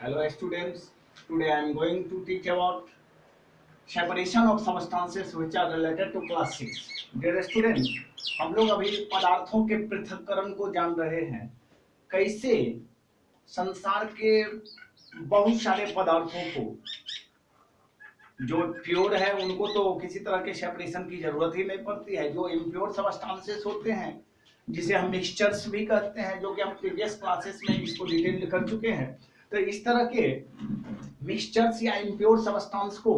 Hello students, today I am going to teach about separation of substances which are related to class 6. Dear student, हम लोग अभी पदार्थों के पृथक्करण को जान रहे हैं। कैसे संसार के बहुत सारे पदार्थों को जो प्योर है उनको तो किसी तरह के सेपरेशन की जरूरत ही नहीं पड़ती है। जो इम्प्योर सबस्टांसेस होते हैं जिसे हम मिक्सचर्स भी कहते हैं, जो कि हम प्रीवियस क्लासेस में इसको डिटेल कर चुके हैं। तो इस तरह के मिक्सचर्स या इम्प्योर सबस्टांस को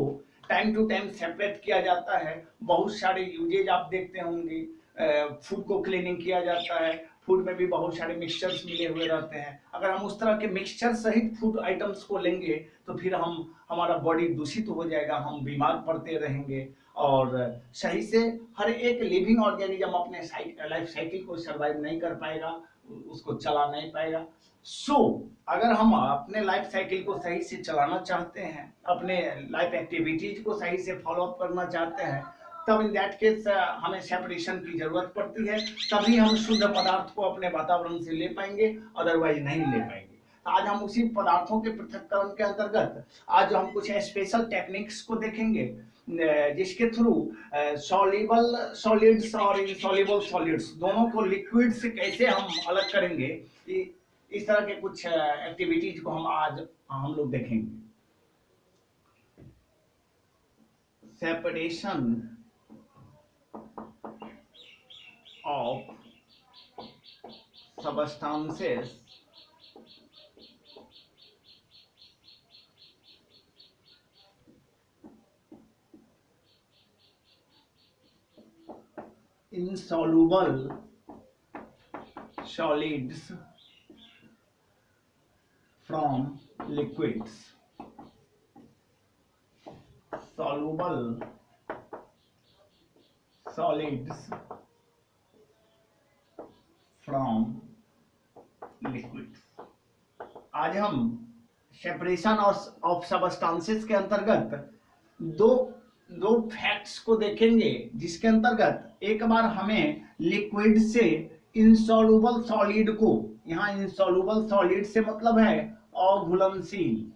टाइम टू टाइम सेपरेट किया जाता है। बहुत सारे यूजेज आप देखते होंगे, फूड को क्लीनिंग किया जाता है, फूड में भी बहुत सारे मिक्सचर्स मिले हुए रहते हैं। अगर हम उस तरह के मिक्सचर सहित फूड आइटम्स को लेंगे तो फिर हमारा बॉडी दूषित हो जाएगा, हम बीमार पड़ते रहेंगे और सही से हर एक लिविंग ऑर्गेनिज्म अपने लाइफ साइकिल को सर्वाइव नहीं कर पाएगा, उसको चला नहीं पाएगा। अगर हम अपने लाइफ साइकिल को सही से चलाना चाहते हैं, अपने लाइफ एक्टिविटीज को सही से फॉलो अप करना चाहते हैं, तब इन दैट केस हमें सेपरेशन की जरूरत पड़ती है। तभी हम शुद्ध पदार्थ को अपने वातावरण से ले पाएंगे, अदरवाइज नहीं ले पाएंगे। आज हम उसी पदार्थों के पृथक्करण के अंतर्गत आज हम कुछ स्पेशल टेक्निक्स को देखेंगे जिसके थ्रू सॉल्युबल सॉलिड्स और इनसॉल्युबल सॉलिड्स दोनों को लिक्विड से कैसे हम अलग करेंगे। इस तरह के कुछ एक्टिविटीज को हम लोग देखेंगे। Separation of substances insoluble solids from liquids. Soluble solids from liquids. आज हम सेपरेशन ऑफ सबस्टांसेस के अंतर्गत दो दो फैक्ट्स को देखेंगे, जिसके अंतर्गत एक बार हमें लिक्विड से इंसॉल्युबल सॉलिड को, यहाँ इंसॉल्युबल सॉलिड से मतलब है अघुलनशील।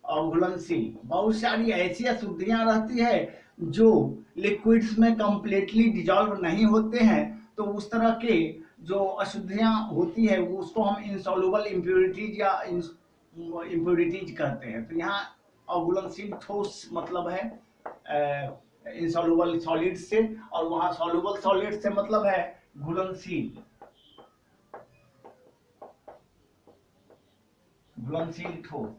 अघुलनशील बहुत सारी ऐसी अशुद्धियां रहती है जो लिक्विड्स में कंप्लीटली डिजॉल्व नहीं होते हैं, तो उस तरह के जो अशुद्धियां होती है उसको हम इंसॉल्युबल इम्प्योरिटीज या इम्प्योरिटीज कहते हैं। तो यहाँ अघुलनशील ठोस मतलब है इंसॉल्युबल सॉलिड से, और वहां सॉल्युबल सॉलिड से मतलब है घुलनशील। घुलनशील ठोस।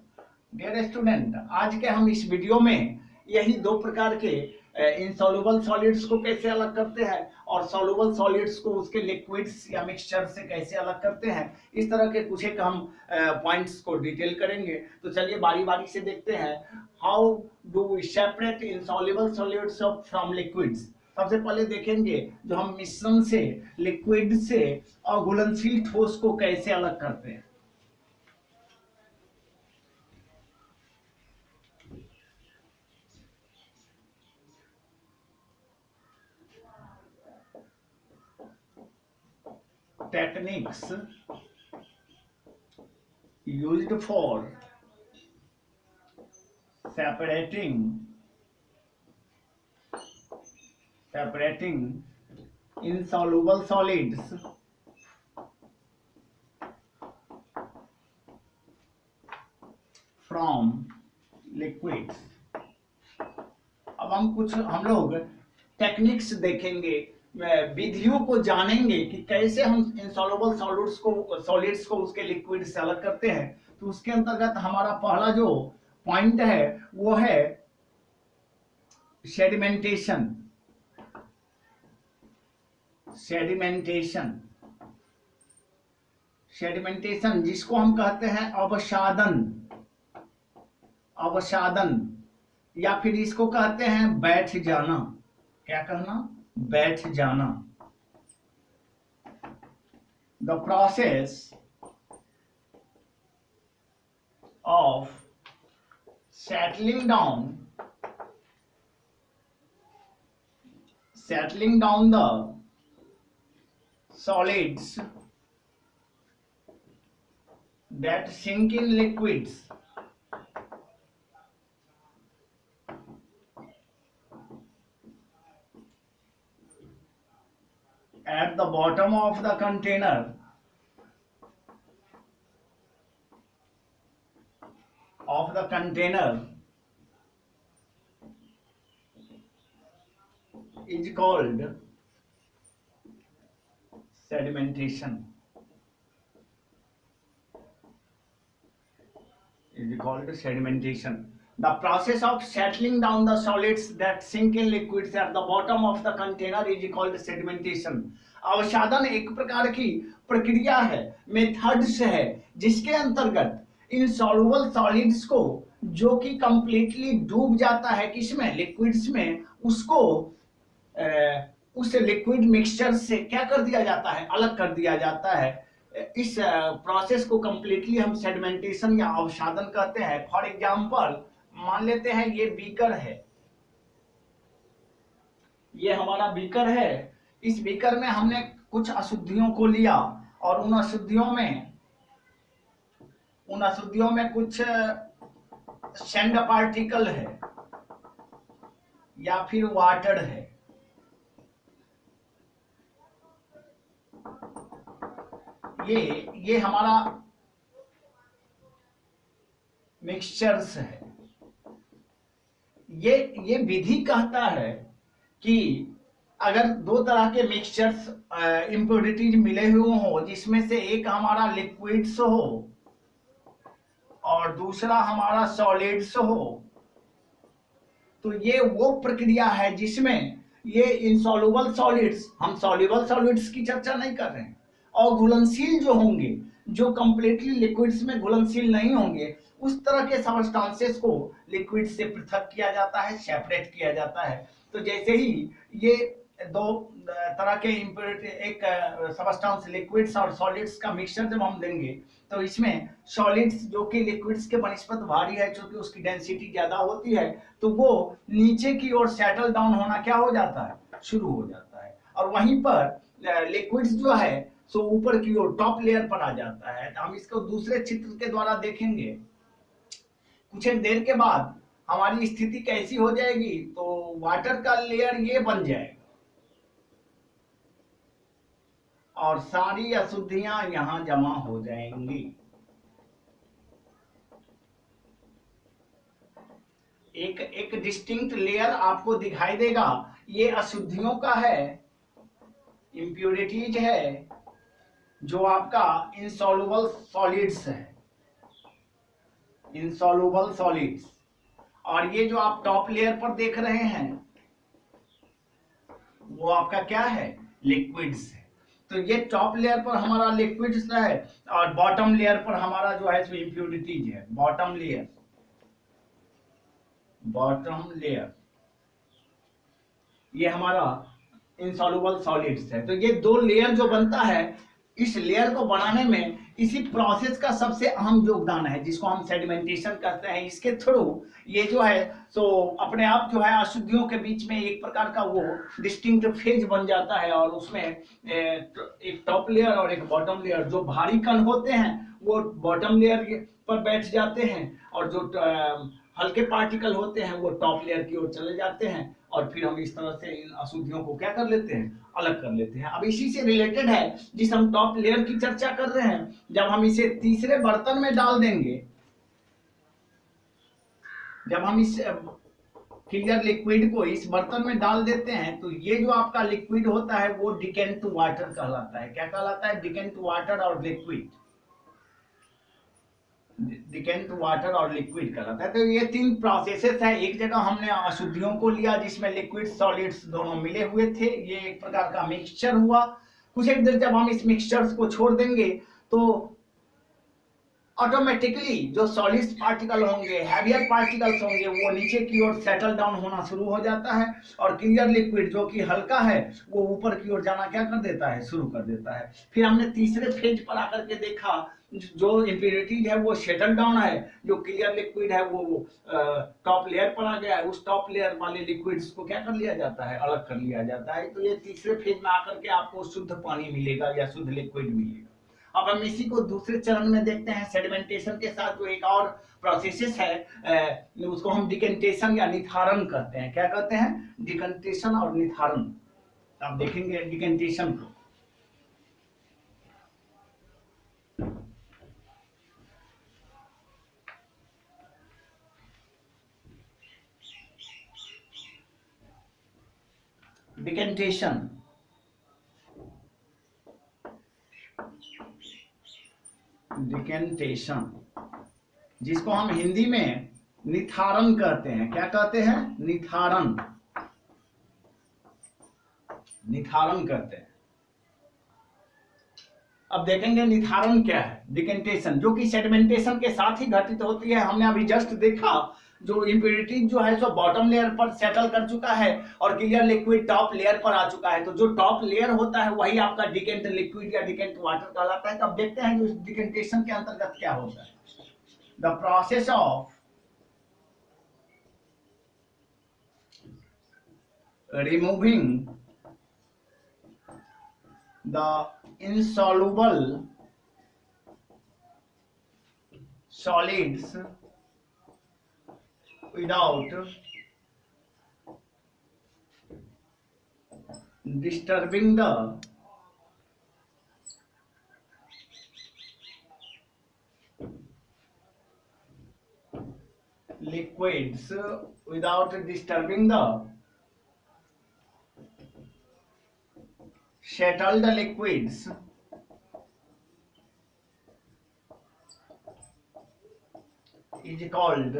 डियर स्टूडेंट, आज के हम इस वीडियो में यही दो प्रकार के इनसॉल्युबल सॉलिड्स को कैसे अलग करते हैं और सॉल्युबल सॉलिड्स को उसके लिक्विड्स या मिक्सचर से कैसे अलग करते हैं, इस तरह के कुछ एक हम पॉइंट्स को डिटेल करेंगे। तो चलिए बारी बारी से देखते हैं, how do we separate insoluble solids from liquids. सबसे पहले देखेंगे जो हम मिश्रण से, लिक्विड से अघुलनशील ठोस को कैसे अलग करते हैं। Techniques used for separating insoluble solids from liquids। अब हम लोग टेक्निक्स देखेंगे, विधियों को जानेंगे कि कैसे हम इंसॉल्युबल सॉलिड्स को उसके लिक्विड से अलग करते हैं। तो उसके अंतर्गत हमारा पहला जो पॉइंट है वो है सेडिमेंटेशन। सेडिमेंटेशन सेडिमेंटेशन जिसको हम कहते हैं अवसादन। अवसादन या फिर इसको कहते हैं बैठ जाना। क्या कहना? बैठ जाना। The process of settling down the solids that sink in liquids at the bottom of the container is called sedimentation. The process of settling down the solids that sink in liquids at the bottom of the container is called sedimentation. अवसादन एक प्रकार की प्रक्रिया है, methods है, जिसके अंतर्गत insoluble solids को, जो कि कंप्लीटली डूब जाता है किसमें, लिक्विड्स में, उसको उस लिक्विड मिक्सचर से क्या कर दिया जाता है, अलग कर दिया जाता है। इस प्रोसेस को कंप्लीटली हम सेडिमेंटेशन या अवसादन कहते हैं। फॉर एग्जांपल मान लेते हैं ये बीकर है, ये हमारा बीकर है। इस बीकर में हमने कुछ अशुद्धियों को लिया और उन अशुद्धियों में कुछ सैंड पार्टिकल है या फिर वाटर है। ये हमारा मिक्सचर्स है। ये विधि कहता है कि अगर दो तरह के मिक्सचर्स इम्प्योरिटीज मिले हुए हो, जिसमें से एक हमारा लिक्विड्स हो और दूसरा हमारा सॉलिड्स हो, तो ये वो प्रक्रिया है जिसमें ये इनसॉल्युबल सॉलिड्स, हम सॉल्युबल सॉलिड्स की चर्चा नहीं कर रहे हैं, और घुलनशील जो होंगे, जो कंप्लीटली लिक्विड्स में घुलनशील नहीं होंगे, उस तरह के सबस्टांसेस को लिक्विड से पृथक किया जाता है, सेपरेट किया जाता है। तो जैसे ही ये दो तरह के इम्प्योरिटी, एक सबस्टांस लिक्विड्स और सॉलिड्स का मिक्सचर जब हम देंगे, तो इसमें सॉलिड्स जो कि लिक्विड्स के बनस्पत भारी है, क्योंकि उसकी डेंसिटी ज्यादा होती है, तो वो नीचे की ओर सेटल डाउन होना क्या हो जाता है, शुरू हो जाता है। और वहीं पर लिक्विड्स जो है सो ऊपर की ओर टॉप लेयर पर आ जाता है। हम इसको दूसरे चित्र के द्वारा देखेंगे। कुछ देर के बाद हमारी स्थिति कैसी हो जाएगी, तो वाटर का लेयर ये बन जाएगा और सारी अशुद्धियां यहां जमा हो जाएंगी। एक डिस्टिंक्ट लेयर आपको दिखाई देगा, ये अशुद्धियों का है, इंप्योरिटीज है, जो आपका इनसॉल्युबल सॉलिड्स है, इनसॉल्युबल सॉलिड्स। और ये जो आप टॉप लेयर पर देख रहे हैं वो आपका क्या है, लिक्विड्स है। तो ये टॉप लेयर पर हमारा लिक्विड्स है और बॉटम लेयर पर हमारा जो है सो इंप्योरिटीज है। बॉटम लेयर ये हमारा इनसॉल्युबल सॉलिड्स है। तो ये दो लेयर जो बनता है, इस लेयर को बनाने में इसी प्रोसेस का सबसे अहम योगदान है, जिसको हम सेडिमेंटेशन कहते हैं। इसके थ्रू ये जो है सो अपने आप जो है अशुद्धियों के बीच में एक प्रकार का वो डिस्टिंक्ट फेज बन जाता है, और उसमें एक टॉप लेयर और एक बॉटम लेयर, जो भारी कण होते हैं वो बॉटम लेयर पर बैठ जाते हैं, और जो हल्के पार्टिकल होते हैं वो टॉप लेयर की ओर चले जाते हैं, और फिर हम इस तरह से इन अशुद्धियों को क्या कर लेते हैं, अलग कर लेते हैं। अब इसी से रिलेटेड है जिस हम टॉप लेयर की चर्चा कर रहे हैं, जब हम इसे तीसरे बर्तन में डाल देंगे, जब हम इस क्लियर लिक्विड को इस बर्तन में डाल देते हैं, तो ये जो आपका लिक्विड होता है वो डिकेंट टू वाटर कहलाता है। क्या कहलाता है, डिकेंट टू वाटर और लिक्विड, डिकेंट टू वाटर और लिक्विड कहलाता है। तो ये तीन प्रोसेसेस है। एक जगह हमने अशुद्धियों को लिया जिसमें लिक्विड सॉलिड्स दोनों मिले हुए थे, ये एक प्रकार का मिक्सचर हुआ। कुछ एक देर जब हम इस मिक्सचर्स को छोड़ देंगे तो ऑटोमेटिकली जो सॉलिड्स पार्टिकल होंगे, हैवियर पार्टिकल्स होंगे, वो नीचे की ओर सेटल डाउन होना शुरू हो जाता है, और क्लियर लिक्विड जो कि हल्का है वो ऊपर की ओर जाना क्या कर देता है, शुरू कर देता है। फिर हमने तीसरे फेज पर आकर के देखा, जो इंप्योरिटीज है वो सेटल डाउन है, जो क्लियर लिक्विड है वो टॉप लेयर पर आ गया है, उस टॉप लेयर वाले लिक्विड्स को क्या कर लिया जाता है, अलग कर लिया जाता है। तो ये तीसरे फेज में आकर के आपको शुद्ध पानी मिलेगा या शुद्ध लिक्विड मिलेगा। अब हम इसी को दूसरे चरण में देखते हैं। सेडिमेंटेशन के साथ जो एक और प्रोसेस है उसको हम डिकेंटेशन या निथारण कहते हैं। क्या कहते हैं? डिकेंटेशन और निथारण। आप देखेंगे डिकेंटेशन को। डिकेंटेशन डिकेंटेशन जिसको हम हिंदी में निथारण कहते हैं। क्या कहते हैं? निथारण। निथारण कहते हैं। अब देखेंगे निथारण क्या है। डिकेंटेशन जो कि सेडिमेंटेशन के साथ ही घटित होती है। हमने अभी जस्ट देखा जो इम्प्योरिटीज जो है सो बॉटम लेयर पर सेटल कर चुका है और क्लियर लिक्विड टॉप लेयर पर आ चुका है। तो जो टॉप लेयर होता है वही आपका डिकेंट लिक्विड या डिकेंट वाटर कहलाता है। तो अब देखते हैं कि डिकेंटेशन के अंतर्गत क्या होता है। The process of removing the insoluble solids without disturbing the liquids without disturbing the settled liquids is called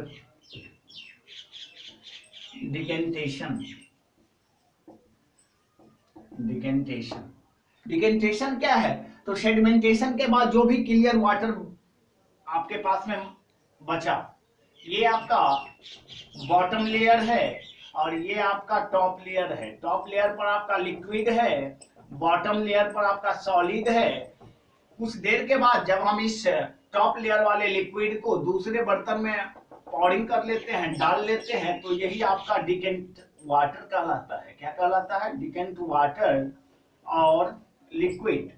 decantation. Decantation. Decantation क्या है? तो सेडिमेंटेशन के बाद जो भी क्लियर वाटर आपके पास में बचा, ये आपका बॉटम लेयर है और ये आपका टॉप लेयर है। टॉप लेयर पर आपका लिक्विड है, बॉटम लेयर पर आपका सॉलिड है। कुछ देर के बाद जब हम इस टॉप लेयर वाले लिक्विड को दूसरे बर्तन में पॉरिंग कर लेते हैं, डाल लेते हैं, तो यही आपका डिकेंट वाटर कहलाता है। क्या कहलाता है? डिकेंट वाटर और लिक्विड।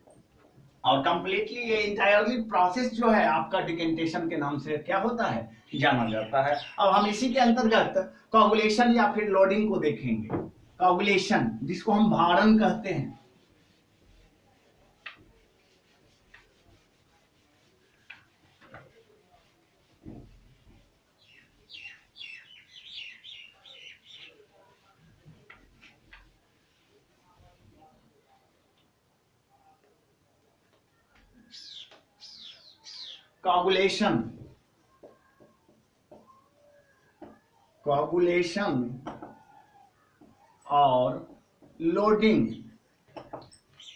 और कंप्लीटली ये इंटायरली प्रोसेस जो है आपका डिकेंटेशन के नाम से क्या होता है? जाना जाता है। अब हम इसी के अंतर्गत कोगुलेशन या फिर लोडिंग को देखेंगे। कोगुलेशन जिसको हम भारण कहते हैं। कोगुलेशन कोगुलेशन और लोडिंग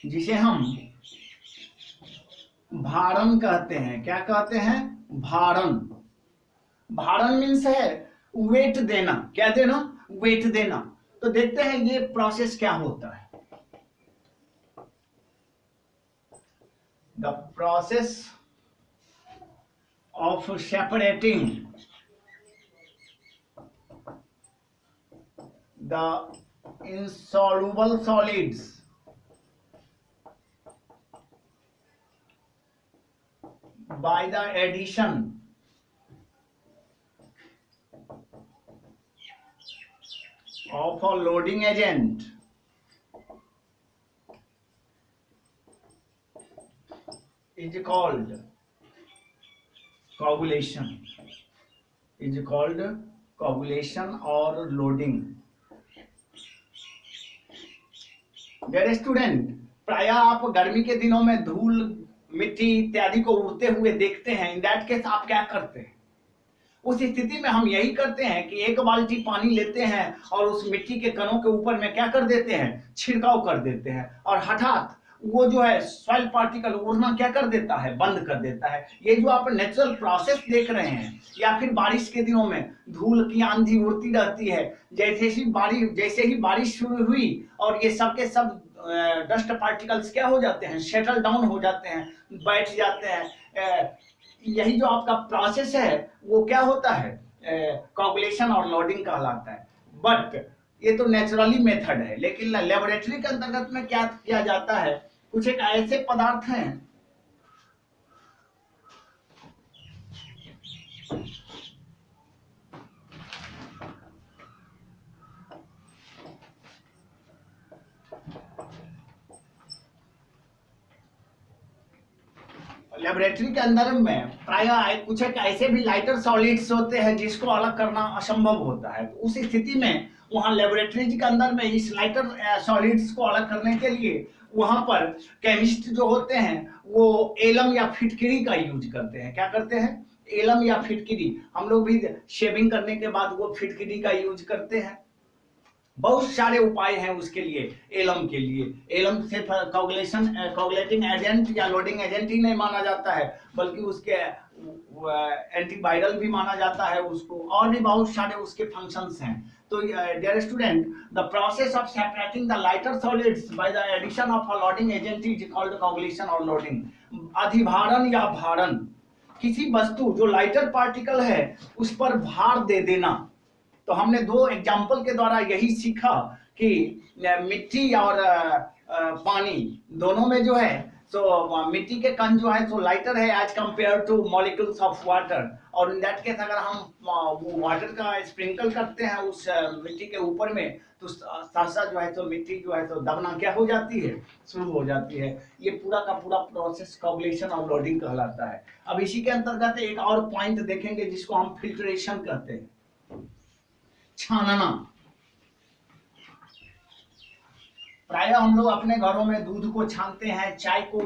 जिसे हम भारण कहते हैं। क्या कहते हैं? भारण। भारण मीन्स है वेट देना। क्या देना? वेट देना। तो देखते हैं ये प्रोसेस क्या होता है। The process of separating the insoluble solids by the addition of a loading agent is called coagulation. Is called coagulation और लोडिंग। डियर स्टूडेंट, प्रायः आप गर्मी के दिनों में धूल मिट्टी इत्यादि को उड़ते हुए देखते हैं। इन दैट केस आप क्या करते हैं? उस स्थिति में हम यही करते हैं कि एक बाल्टी पानी लेते हैं और उस मिट्टी के कणों के ऊपर में क्या कर देते हैं? छिड़काव कर देते हैं और हठात वो जो है सॉइल पार्टिकल उड़ना क्या कर देता है? बंद कर देता है। ये जो आप नेचुरल प्रोसेस देख रहे हैं, या फिर बारिश के दिनों में धूल की आंधी उड़ती रहती है। जैसे ही बारिश शुरू हुई और ये सब के सब डस्ट पार्टिकल्स क्या हो जाते हैं? सेटल डाउन हो जाते हैं, बैठ जाते हैं। यही जो आपका प्रोसेस है वो क्या होता है? कोगुलेशन और लोडिंग कहलाता है। बट ये तो नेचुरली मेथड है, लेकिन लेबोरेटरी के अंतर्गत में क्या किया जाता है? कुछ एक ऐसे पदार्थ हैं लेबोरेटरी के अंदर में प्रायः कुछ एक ऐसे भी लाइटर सॉलिड्स होते हैं जिसको अलग करना असंभव होता है। तो उस स्थिति में वहाँ लेबोरेटरीज के अंदर में इस लाइटर सॉलिड्स को अलग करने के लिए वहाँ पर केमिस्ट जो होते हैं वो एलम या फिटकिरी का यूज करते हैं। क्या करते हैं? एलम या फिटकिरी। हम लोग भी शेविंग करने के बाद वो फिटकिरी का यूज करते हैं। बहुत सारे उपाय हैं उसके लिए। एलम के लिए, एलम सिर्फ कोगुलेटिंग एजेंट या लोडिंग एजेंट ही नहीं माना जाता है, बल्कि उसके एंटीवायरल भी माना जाता है उसको, और भी बहुत सारे उसके फंक्शंस हैं। तो dear student, the process of separating the lighter solids by the addition of a loading agent is called coagulation और लोडिंग। अधिभारण या भारण, किसी वस्तु जो लाइटर पार्टिकल है उस पर भार दे देना। तो हमने दो एग्जाम्पल के द्वारा यही सीखा कि मिट्टी और पानी दोनों में जो है तो मिट्टी के कण जो है तो लाइटर है as compare to molecules of water. और इन दैट केस अगर हम वो वाटर का स्प्रिंकल करते हैं उस मिट्टी के ऊपर में, तो साथ साथ जो है तो मिट्टी जो है तो दबना क्या हो जाती है, शुरू हो जाती है। ये पूरा का पूरा प्रोसेस कोगुलेशन और लोडिंग कहलाता है। अब इसी के अंतर्गत एक और पॉइंट देखेंगे जिसको हम फिल्ट्रेशन कहते हैं, छानना। प्रायः हम लोग अपने घरों में दूध को छानते हैं, चाय को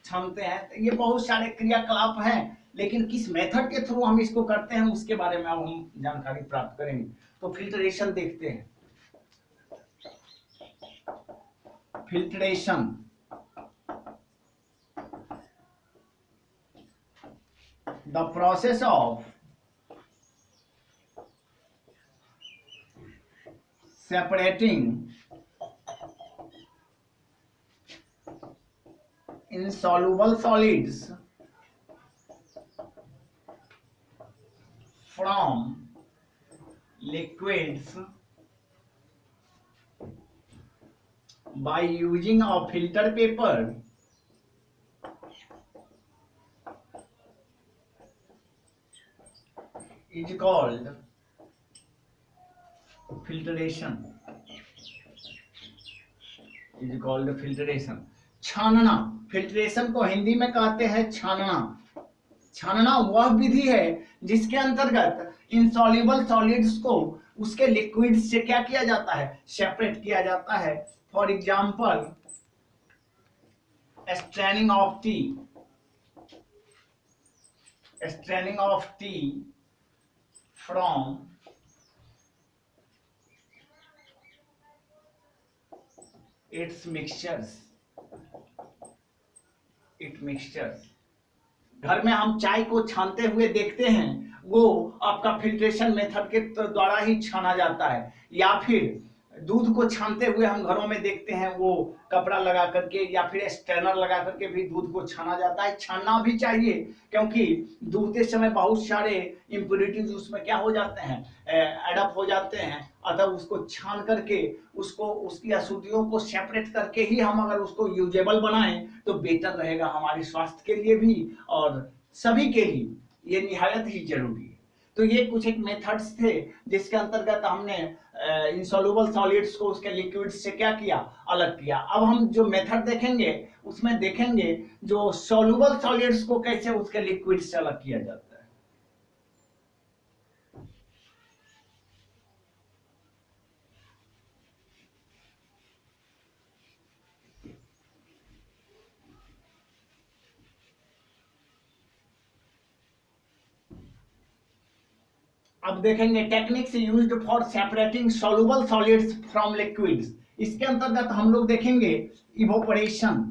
छानते हैं। ये बहुत सारे क्रियाकलाप हैं, लेकिन किस मेथड के थ्रू हम इसको करते हैं उसके बारे में अब हम जानकारी प्राप्त करेंगे। तो फिल्ट्रेशन देखते हैं। Filtration the process of separating insoluble solids from liquids by using a filter paper is called filtration. Is called filtration. छानना, फिल्ट्रेशन को हिंदी में कहते हैं छानना। छानना वह विधि है जिसके अंतर्गत इंसॉल्युबल सॉलिड्स को उसके लिक्विड से क्या किया जाता है, सेपरेट किया जाता है। For example straining of tea, straining of tea from its mixtures, it mixtures। घर में हम चाय को छानते हुए देखते हैं, वो आपका फिल्ट्रेशन मेथड के द्वारा ही छाना जाता है। या फिर दूध को छानते हुए हम घरों में देखते हैं, वो कपड़ा लगा करके या फिर स्ट्रेनर लगा करके भी दूध को छाना जाता है। छानना भी चाहिए, क्योंकि दूधते समय बहुत सारे इम्प्योरिटीज उसमें क्या हो जाते हैं, एडअप हो जाते हैं। अतः उसको छान करके उसको उसकी अशुद्धियों को सेपरेट करके ही हम अगर उसको यूजेबल बनाएं तो बेटर रहेगा हमारे स्वास्थ्य के लिए भी और सभी के लिए। ये निहायत ही जरूरी है। तो ये कुछ एक मेथड्स थे जिसके अंतर्गत हमने इंसॉल्युबल सॉलिड्स को उसके लिक्विड्स से क्या किया, अलग किया। अब हम जो मेथड देखेंगे उसमें देखेंगे जो सॉल्युबल सॉलिड्स को कैसे उसके लिक्विड से अलग किया जाता है। अब देखेंगे techniques used for separating soluble solids from liquids. इसके अंतर्गत हम लोग देखेंगे इवोपरेशन।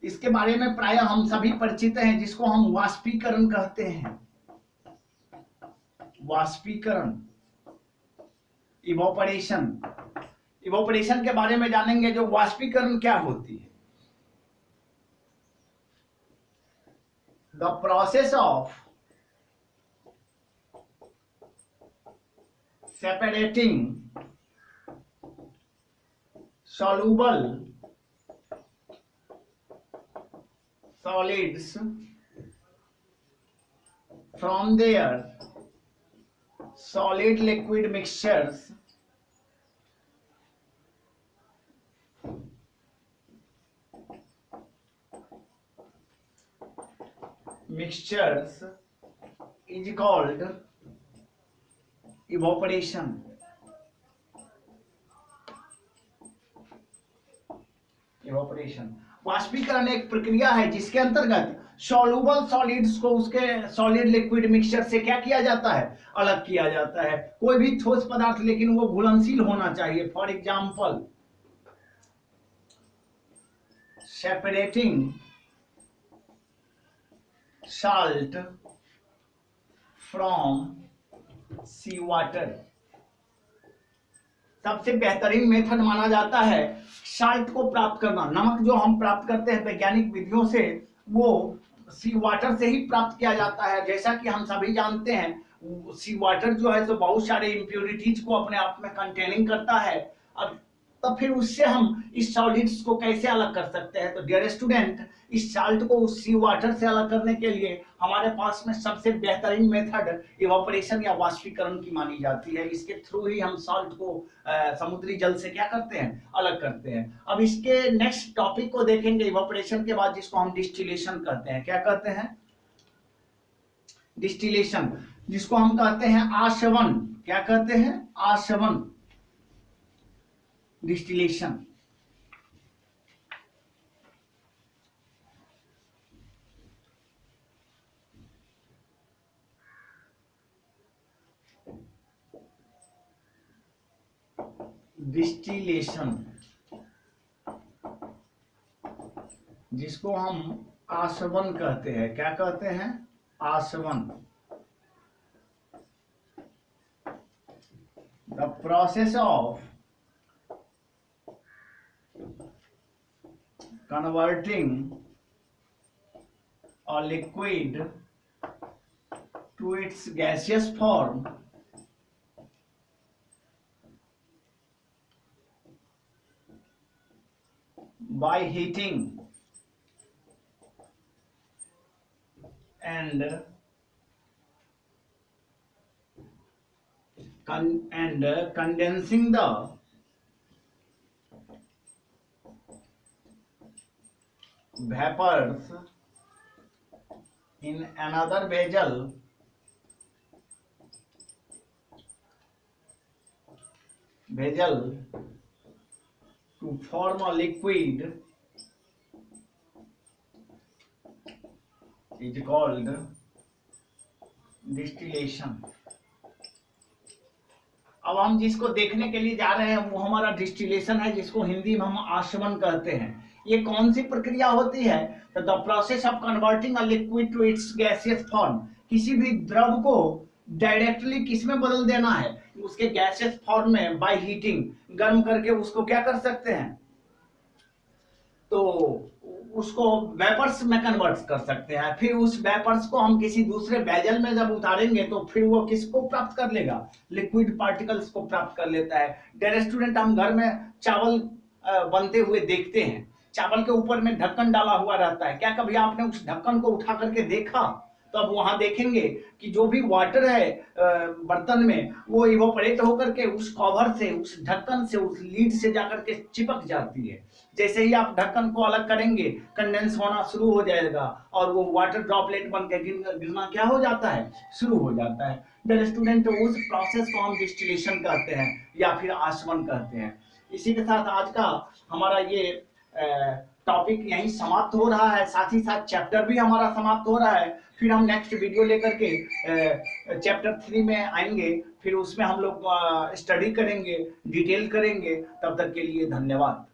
इसके बारे में प्रायः हम सभी परिचित हैं, जिसको हम वाष्पीकरण कहते हैं। वाष्पीकरण, इवोपरेशन। इवोपरेशन के बारे में जानेंगे, जो वाष्पीकरण क्या होती है। The process of separating soluble solids from their solid liquid mixtures mixtures is called evaporation. Evaporation वाष्पीकरण एक प्रक्रिया है जिसके अंतर्गत सॉल्युबल सॉलिड्स को उसके सॉलिड लिक्विड मिक्सचर से क्या किया जाता है, अलग किया जाता है। कोई भी ठोस पदार्थ लेकिन वो घुलनशील होना चाहिए। For example separating salt from sea water सबसे बेहतरीन मेथड माना जाता है साल्ट को प्राप्त करना। नमक जो हम प्राप्त करते हैं वैज्ञानिक विधियों से, वो सी वाटर से ही प्राप्त किया जाता है। जैसा कि हम सभी जानते हैं सी वाटर जो है तो बहुत सारे इम्प्योरिटीज को अपने आप में कंटेनिंग करता है। अब तब फिर उससे हम इस सॉलिड्स को कैसे अलग कर सकते हैं? तो डियर स्टूडेंट, इस साल्ट को उस सी वाटर से अलग करने के लिए हमारे पास में सबसे बेहतरीन मेथड इवापोरेशन या वाष्पीकरण की मानी जाती है। इसके थ्रू ही हम साल्ट को समुद्री जल से क्या करते हैं, अलग करते हैं। अब इसके नेक्स्ट टॉपिक को देखेंगे इवापोरेशन के बाद, जिसको हम डिस्टिलेशन कहते हैं। क्या कहते हैं? डिस्टिलेशन, जिसको हम कहते हैं आशवन। क्या कहते हैं? आशवन, डिस्टिलेशन। डिस्टिलेशन जिसको हम आशवन कहते हैं। क्या कहते हैं? आशवन। The process of converting a liquid to its gaseous form by heating and condensing the vapors in another vessel to form a liquid is called distillation. अब हम जिसको देखने के लिए जा रहे हैं वो हमारा डिस्टिलेशन है, जिसको हिंदी में हम आशवन कहते हैं। ये कौन सी प्रक्रिया होती है? तो the process of converting a liquid to its gaseous form. किसी भी द्रव को डायरेक्टली किस में बदल देना है? उसके गैसियस फॉर्म में बाय हीटिंग, गर्म करके उसको क्या कर सकते हैं? तो उसको वेपर्स में कन्वर्ट कर सकते हैं। फिर उस वेपर्स को हम किसी दूसरे वेसल में जब उतारेंगे तो फिर वो किसको प्राप्त कर लेगा? लिक्विड पार्टिकल्स को प्राप्त कर लेता है। डियर स्टूडेंट, हम घर में चावल बनते हुए देखते हैं, चावल के ऊपर में ढक्कन डाला हुआ रहता है। क्या कभी आपने उस ढक्कन को उठा करके देखा? तो अब वहां देखेंगे कि जो भी वाटर है बर्तन में, वो इवोपरेट होकर के उस कवर से, उस ढक्कन से, उस लीड से जाकर के चिपक जाती है। जैसे ही आप ढक्कन को अलग करेंगे कंडेंस होना शुरू हो जाएगा और वो वाटर ड्रॉपलेट बन के गिरना क्या हो जाता है? शुरू हो जाता है। डियर स्टूडेंट, उस प्रोसेस को हम डिस्टिलेशन कहते हैं या फिर आशवन कहते हैं। इसी के साथ आज का हमारा ये टॉपिक यहीं समाप्त हो रहा है, साथ ही साथ चैप्टर भी हमारा समाप्त हो रहा है। फिर हम नेक्स्ट वीडियो लेकर के चैप्टर 3 में आएंगे, फिर उसमें हम लोग स्टडी करेंगे, डिटेल करेंगे। तब तक के लिए धन्यवाद।